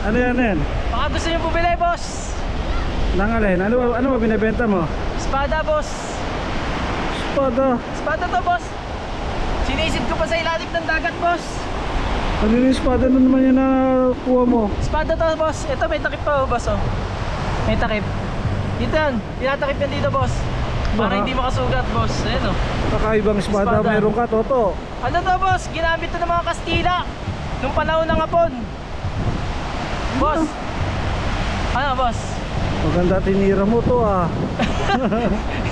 Ano yan? Baka gusto nyo bumili, boss. Nang alin? Ano ba binibenta mo? Espada, boss. Espada. Espada to, boss. Sinisid ko pa sa ilalim ng dagat, boss. Ano yung espada na naman yung nakuha mo? Espada to, boss. Ito, may takip pa, boss, oh. May takip. Dito yan. Tinatakip yan dito, boss. Para Baka. hindi makasugat, boss. Ayan, oh. Kakaibang espada, Espada. meron ka, Toto. Ano to, boss? Ginamit to ng mga Kastila nung panahon ng Hapon. Boss. Ano, boss? Maganda tinira mo to ah.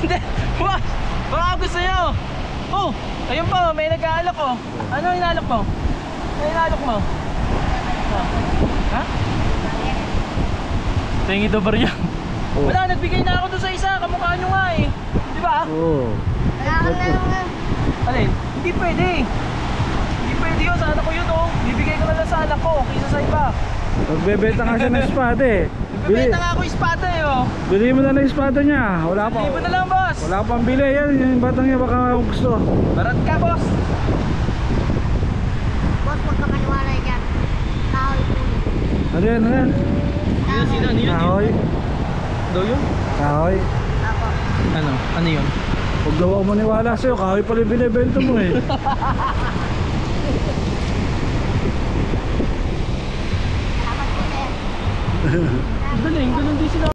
Hindi. Boss. Baka gusto nyo. Oh, ayun po. May nag-aalok, oh. Ano inaalok mo? Ano inaalok mo? Oh. Ha? Tingin ito ba rin yan? Oh. Wala, nagbigay na ako doon sa isa. Kamukha nyo nga eh. Di ba? Oo. Alin? Hindi pwede. Hindi pwede yun. Sa anak ko yun, oh. Bibigay ko na lang sa anak ko kaysa sa iba. Magbebenta nga siya ng espada eh. Bibenta nga ako espada eh, oh. Bili mo na ng espada niya. Wala pa. Libo na lang, boss. Wala pang bili yan. Yung batang niya baka gusto. Barat ka, boss. Boss, huwag ka maniwala dyan. Kahoy po yun. Ano yan? Ano yan? Sino? Ano yun? Kahoy. Daw yun? Kahoy. Ako. Ano? Ano yun? Huwag daw ako maniwala sa'yo. Kahoy pala yung binibenta mo eh. Salamat po, sir. Galing, ganun din sila.